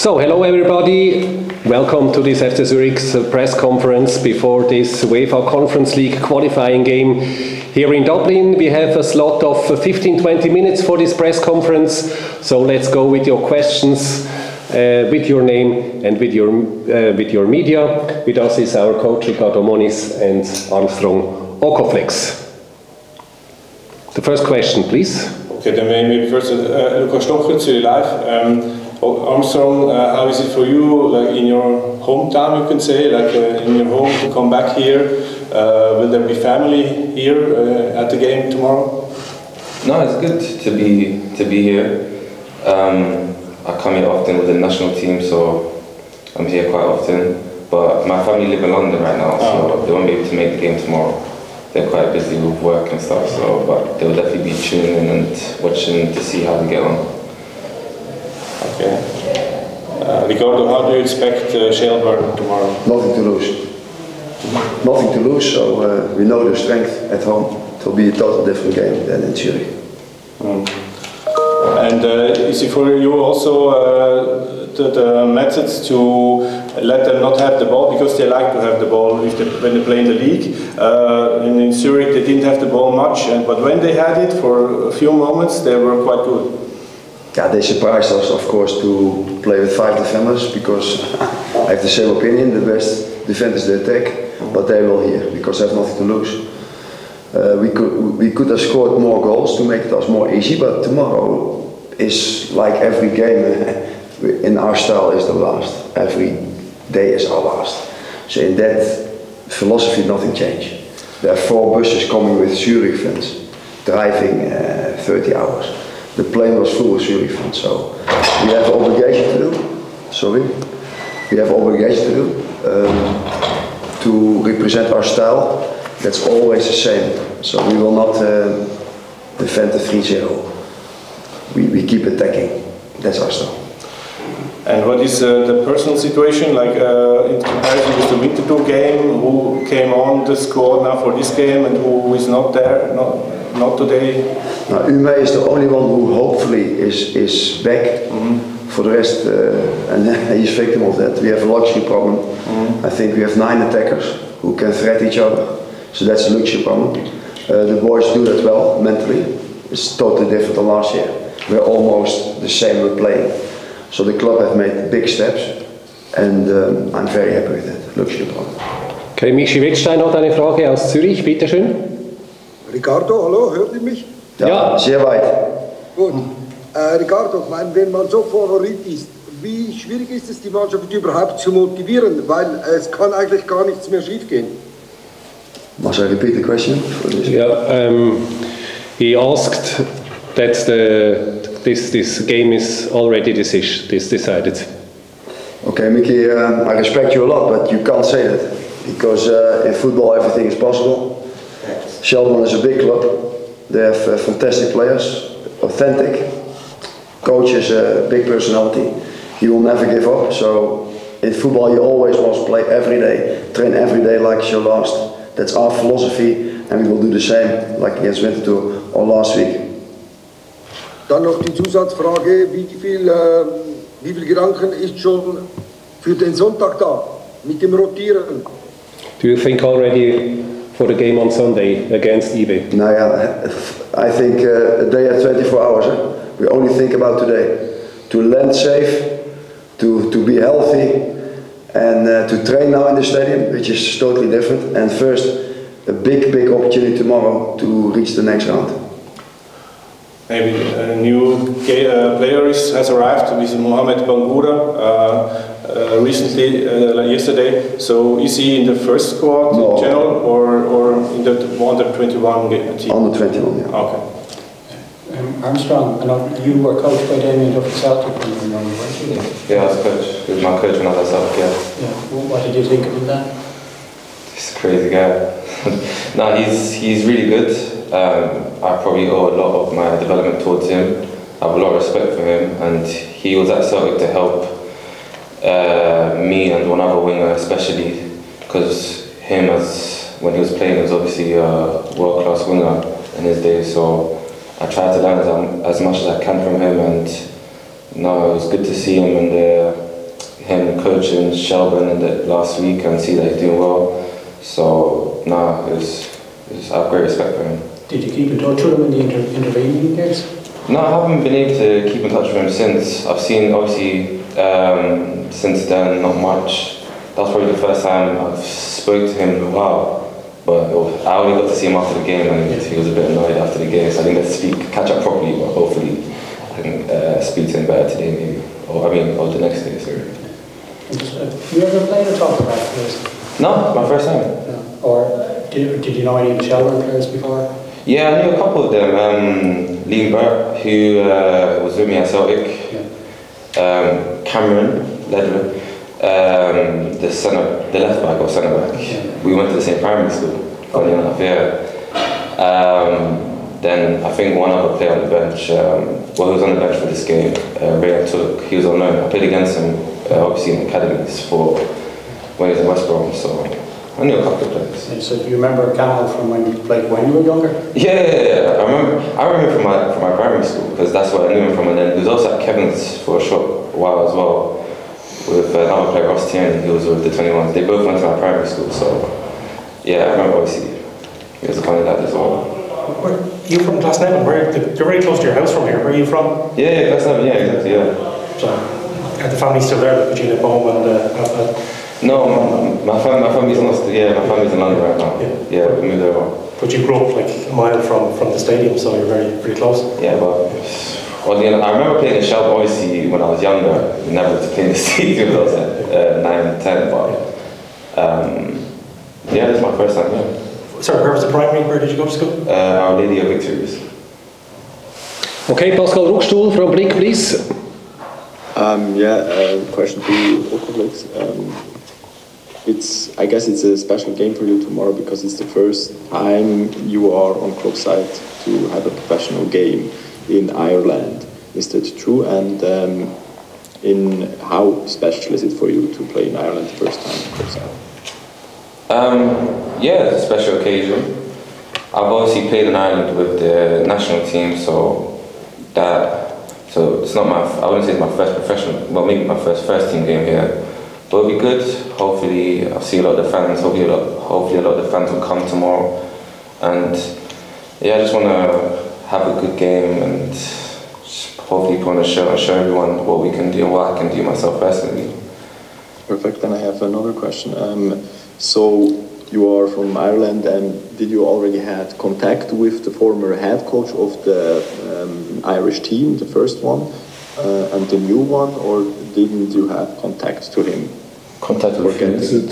So, hello everybody. Welcome to this FC Zurich's press conference before this UEFA Conference League qualifying game here in Dublin. We have a slot of 15-20 minutes for this press conference. So let's go with your questions, with your name and with your media. With us is our coach Ricardo Moniz and Armstrong Oko-Flex. The first question, please. Okay, then maybe first, Lukas Stocher, Zurich Live. Armstrong, how is it for you, like in your hometown, you can say, like in your home, to come back here? Will there be family here at the game tomorrow? No, it's good to be here. I come here often with the national team, so I'm here quite often. But my family live in London right now, so they won't be able to make the game tomorrow. They're quite busy with work and stuff, so but they'll definitely be tuning in and watching to see how we get on. Okay. Ricardo, how do you expect Shelbourne tomorrow? Nothing to lose. Nothing to lose, so we know the strength at home. It will be a totally different game than in Zurich. And is it for you also the methods to let them not have the ball, because they like to have the ball when they play in the league? In Zurich they didn't have the ball much, but when they had it for a few moments they were quite good. Yeah, they surprised us, of course, to play with 5 defenders, because I have the same opinion, the best defenders they attack, but they will here, because they have nothing to lose. We could have scored more goals to make it us more easy, but tomorrow is like every game in our style is the last. Every day is our last. So in that philosophy nothing changed. There are 4 buses coming with Zurich fans, driving 30 hours. The plane was full of Zurich fans, so we have obligation to do. We have obligation to do to represent our style. That's always the same. So we will not defend the 3-0. We keep attacking. That's our style. And what is the personal situation like in comparison with the Winter 2 game? Who came on the squad now for this game and who is not there? Not today. Now, Ume is the only one who hopefully is back. For the rest, and he's victim of that. We have a luxury problem. I think we have 9 attackers who can threat each other. So that's a luxury problem. The boys do that well mentally. It's totally different than last year. We're almost the same with playing. So the club have made big steps, and I'm very happy with that. Luxury problem. Okay, Michi Wittstein hat eine Frage aus Zürich, bitte schön. Ricardo, hallo, hört ihr mich? Ja, sehr weit. Gut. Ricardo, ich meine, wenn man so Favorit ist, wie schwierig ist es, die Mannschaft überhaupt zu motivieren? Weil es kann eigentlich gar nichts mehr schief gehen. Must I repeat the question? Yeah, he asked that this game is already decided. Okay, Mickey, I respect you a lot, but you can't say that. Because in football everything is possible. Shelbourne is a big club. They have fantastic players, authentic. Coach is a big personality. He will never give up. So in football you always must play every day, train every day like it's your last. That's our philosophy, and we will do the same like against Winter 2 or last week. Dann noch die Zusatzfrage, wie viel Gedanken ist schon für den Sonntag da mit dem Rotieren? Do you think already for the game on Sunday against IB? Nou ja, I think a day at 24 hours. We only think about today. To land safe, to be healthy, and to train now in the stadium, which is totally different. And first, a big opportunity tomorrow to reach the next round. Maybe a new player has arrived with Mohamed Bangura recently, yesterday. So is he in the first squad in general, or in the under 21 team? Under 21, yeah. Okay. Armstrong, I know you were coached by Damien Duff at Celtic when you were young, weren't you? Yeah, I was coach. He was my coach when I was at Celtic, yeah. What did you think of him then? He's a crazy guy. No, he's really good. I probably owe a lot of my development towards him. I have a lot of respect for him, and he was at Celtic to help me and one other winger especially, because him, when he was playing, was obviously a world-class winger in his day, so I tried to learn as much as I can from him, and no, it was good to see him in him coaching Shelbourne in the last week and see that he's doing well. So, I have great respect for him. Did you keep in touch with him in the intervening years? No, I haven't been able to keep in touch with him since. I've seen, obviously, since then, not much. That was probably the first time I've spoke to him in a while. But I only got to see him after the game, and he was a bit annoyed after the game, so I didn't get to catch up properly, but hopefully I can speak to him better today maybe, or the next day, sorry. Have you ever played or talked about players? No, my first time. No. Or did you know any of the Shelbourne players before? Yeah, I knew a couple of them. Liam Burke, who was with me at Celtic, Cameron Ledger, the left back or centre back. Yeah. We went to the same primary school, funny enough, yeah. Then I think one other player on the bench, he was on the bench for this game, Ray Tulloch, he was on loan. I played against him, obviously in academies for when he was in West Brom, so I knew a couple of players. And so do you remember Campbell from when you were younger? Yeah. I remember from my primary school, because that's where I knew him from, and then he was also at Kevin's for a short while as well, with another player, Ross Tierney, he was with the 21s. They both went to my primary school, so yeah, I remember obviously he was a funny lad as well. Where, you from Glasnevin? You're very close to your house from here. Where are you from? Yeah, Glasnevin, yeah, exactly, yeah. So, are the family still there? But you live home and No, my family's not. My family's in London right now. Yeah, we moved over. But you grew up like a mile from the stadium, so you're very close. Yeah, but I remember playing in Shelbourne obviously when I was younger. We never to play in the stadium when I was at 9, 10, but yeah, this is my first time. Yeah. Sorry, where was the primary? Where did you go to school? Our Lady of Victories. Okay, Pascal Ruckstuhl from Blick, please. Question to you, Oko-Flex. I guess it's a special game for you tomorrow because it's the first time you are on club side to have a professional game in Ireland. Is that true? And in how special is it for you to play in Ireland the first time club side? Yeah, it's a special occasion. I've obviously played in Ireland with the national team, so it's not I wouldn't say it's my first professional, well maybe my first team game here, but it'll be good. Hopefully I'll see a lot of the fans, hopefully a lot of the fans will come tomorrow, and yeah, I just want to have a good game and hopefully put on a show and show everyone what we can do and what I can do myself personally. Perfect, and I have another question. So you are from Ireland, and did you already had contact with the former head coach of the Irish team, the first one, and the new one, or didn't you have contact to him? Contact with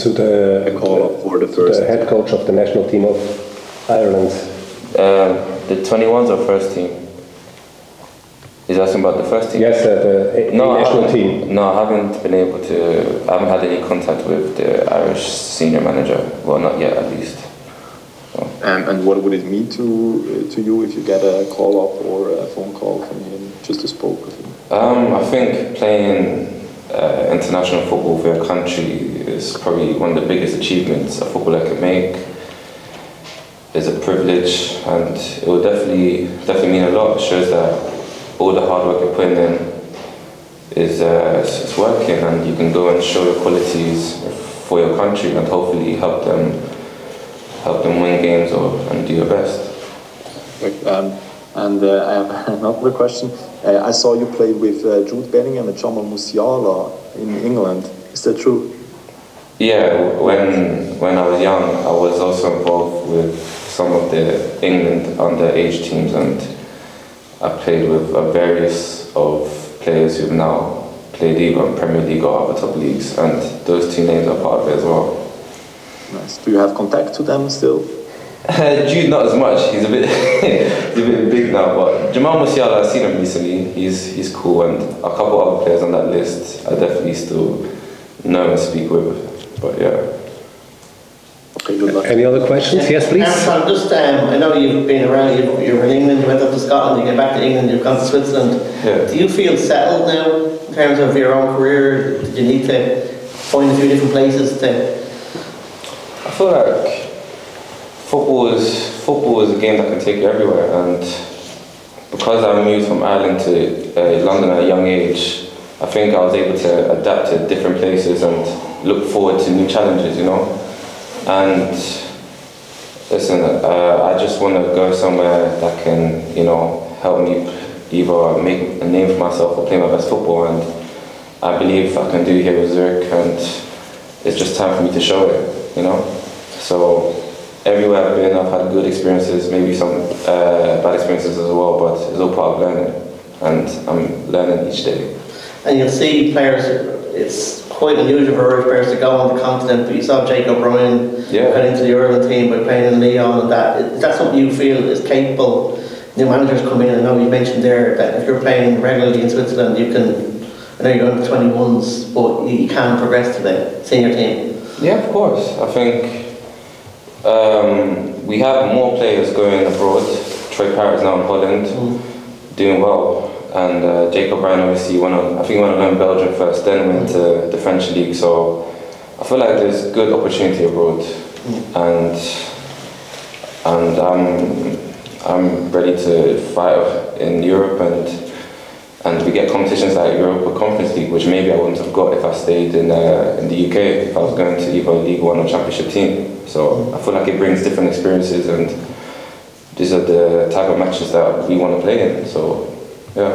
to the call up for the first head coach of the national team of Ireland. The 21s or first team? Is asking about the first team? Yes, the national team. No, I haven't been able to. I haven't had any contact with the Irish senior manager. Well, not yet, at least. So. And what would it mean to you if you get a call up or a phone call from him just to spoke with him? I think playing international football for your country is probably one of the biggest achievements a footballer can make. It's a privilege, and it will definitely mean a lot. It shows that all the hard work you're putting in is it's working, and you can go and show your qualities for your country and hopefully help them win games and do your best. I have another question. I saw you play with Jude Bellingham and Jamal Musiala in England. Is that true? Yeah, when I was young, I was also involved with some of the England underage teams, and I played with various of players who've now played either in Premier League or other top leagues, and those two names are part of it as well. Nice. Do you have contact to them still? Jude, not as much. He's a bit big now, but Jamal Musiala, I've seen him recently. He's cool, and a couple other players on that list I definitely still know and speak with. But yeah. Okay, good luck. Any other questions? Yes, please. Armstrong, just I know you've been around. You were in England. You went up to Scotland. You came back to England. You've gone to Switzerland. Yeah. Do you feel settled now in terms of your own career? Did you need to find a few different places to? I feel like football is a game that can take you everywhere, and because I moved from Ireland to London at a young age, I think I was able to adapt to different places and look forward to new challenges, you know. And listen, I just want to go somewhere that can, you know, help me either make a name for myself or play my best football, and I believe I can do here with Zurich, and it's just time for me to show it, you know. So everywhere I've been, I've had good experiences, maybe some bad experiences as well, but it's all part of learning, and I'm learning each day. And you'll see players, it's quite unusual for Irish players to go on the continent, but you saw Jacob Ryan get into the Ireland team by playing in Lyon and that. Is that something you feel is capable? New managers come in, I know you mentioned there that if you're playing regularly in Switzerland, you can, I know you're under 21s, but you can progress to the senior team. Yeah, of course. I think we have more players going abroad. Troy Parrott's now in Holland, doing well. And Jacob Ryan obviously I think he went on in Belgium first, then went to the French league. So I feel like there's good opportunity abroad, and I'm ready to fight in Europe, and we get competitions like Europa Conference League, which maybe I wouldn't have got if I stayed in the UK, if I was going to either League One or Championship team. So I feel like it brings different experiences, and these are the type of matches that we want to play in. So yeah.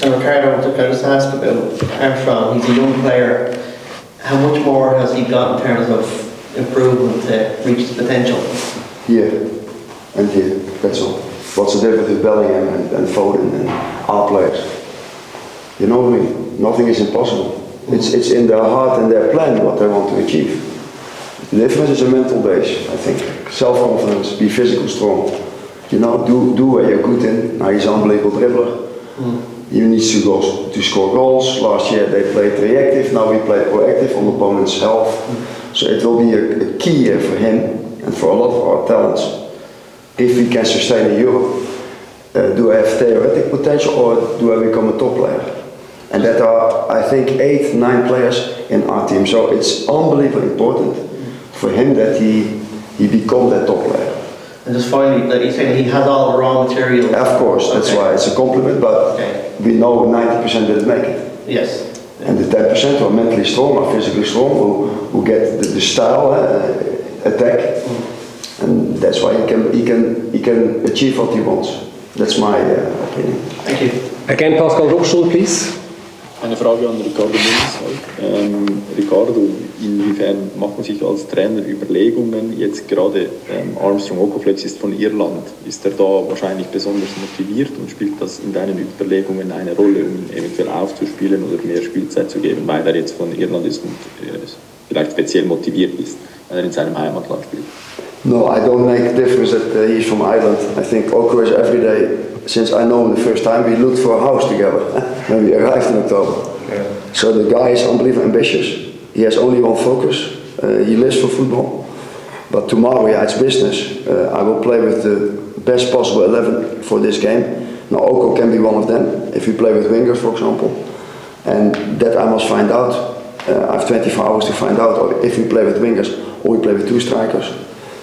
And Ricardo, I just ask about Armstrong. He's a young player. How much more has he got in terms of improvement to reach his potential? And here, that's all. What's the difference with Bellingham and Foden and our players? You know what I mean? Nothing is impossible. It's in their heart and their plan what they want to achieve. The difference is a mental base, I think. Self-confidence, be physical strong. You know, do what you're good in. Now he's an unbelievable dribbler. He needs to score goals. Last year they played reactive, now we play proactive on the opponent's health. So it will be a key year for him and for a lot of our talents. If we can sustain in Europe, do I have theoretic potential or do I become a top player? And that are, I think, 8, 9 players in our team. So it's unbelievably important for him that he become that top player. And just finally, that he's saying he has all the raw material. Of course, that's why it's a compliment, but we know 90% didn't make it. Yes. And the 10% are mentally strong, are physically strong, who get the style, attack. And that's why he can achieve what he wants. That's my opinion. Thank you. Again, Pascal Ruchschul, please. Eine Frage an Ricardo Moniz. Ricardo, inwiefern macht man sich als Trainer Überlegungen? Jetzt gerade Armstrong Oko-Flex ist von Irland. Ist er da wahrscheinlich besonders motiviert und spielt das in deinen Überlegungen eine Rolle, um ihn eventuell aufzuspielen oder mehr Spielzeit zu geben, weil er jetzt von Irland ist und vielleicht speziell motiviert ist, wenn er in seinem Heimatland spielt? No, I don't make a difference that he's from Ireland. I think Oko is every day, since I know him the first time, we looked for a house together when we arrived in October. Yeah. So the guy is unbelievably ambitious. He has only one focus. He lives for football. But tomorrow, it's business. I will play with the best possible 11 for this game. Now Oko can be one of them, if we play with wingers, for example. And that I must find out. I have 24 hours to find out if we play with wingers or we play with 2 strikers.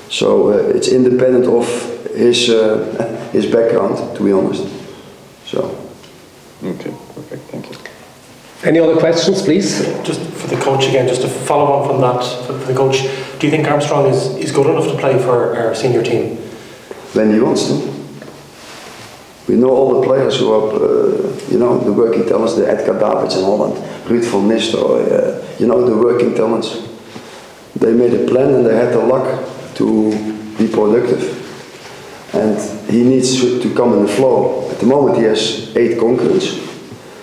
So it's independent of his background, to be honest. So. Okay, perfect. Thank you. Any other questions, please? Just for the coach again, just to follow on from that, for the coach, do you think Armstrong is good enough to play for our senior team? When he wants to. We know all the players who are, the working talents, the Edgar Davids in Holland, Ruud van Nistelrooy, the working talents. They made a plan and they had the luck to be productive, and he needs to come in the flow. At the moment he has 8 concurrents,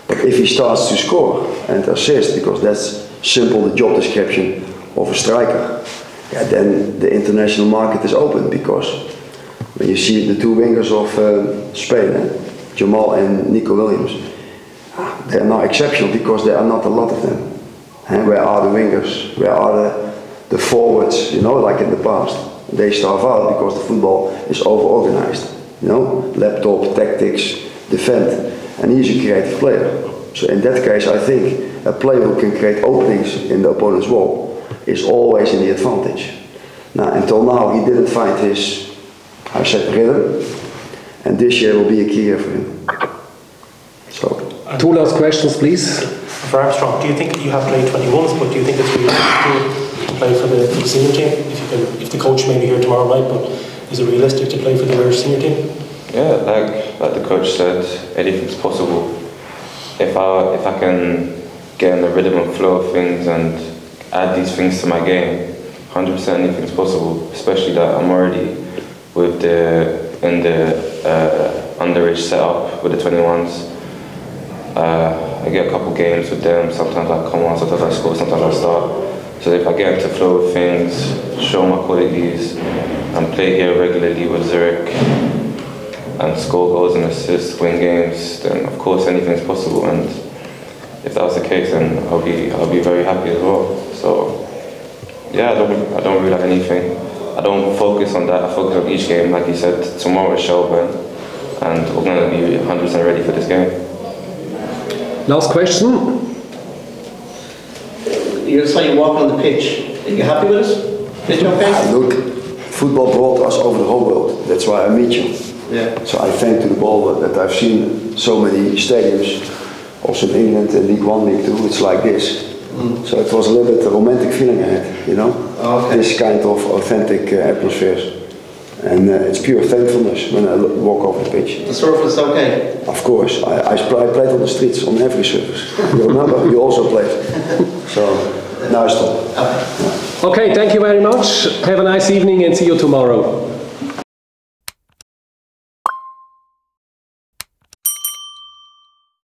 but if he starts to score and assist, because that's simple the job description of a striker, then the international market is open, because when you see the 2 wingers of Spain, Jamal and Nico Williams, they are not exceptional because there are not a lot of them. And where are the wingers? Where are the forwards, like in the past? They starve out because the football is over-organized. Laptop, tactics, defend. And he's a creative player. So in that case, I think a player who can create openings in the opponent's wall is always in the advantage. Now, until now, he didn't find his, rhythm. And this year will be a key year for him. So. 2 last questions, please. for Armstrong, do you think you have played 21s, but do you think it's realistic to play for the senior team? If the coach may be here tomorrow night, but is it realistic to play for the Irish senior team? Yeah, like the coach said, anything's possible. If I can get in the rhythm and flow of things and add these things to my game, 100% anything's possible. Especially that I'm already in the underage setup with the 21s. I get a couple games with them. Sometimes I come on, sometimes I score, sometimes I start. So if I get into flow of things, show my qualities, and play here regularly with Zurich, and score goals and assists, win games, then of course anything's possible. And if that was the case, then I'll be very happy as well. So yeah, I don't really have anything. I don't focus on that. I focus on each game. Like you said, tomorrow is Shelbourne, and we're going to be 100% ready for this game. Last question. You saw you walk on the pitch. Are you happy with us? Pitch okay? Look, football brought us over the whole world. That's why I meet you. Yeah. So I thank to the ball that I've seen so many stadiums, also in England and League 1, League 2, it's like this. So it was a little bit a romantic feeling I had, you know? Okay. This kind of authentic atmospheres. And it's pure thankfulness when I walk over the pitch. The surface is okay? Of course. I played on the streets, on every surface. You remember? You also played. So, now stop. Okay, thank you very much. Have a nice evening and see you tomorrow.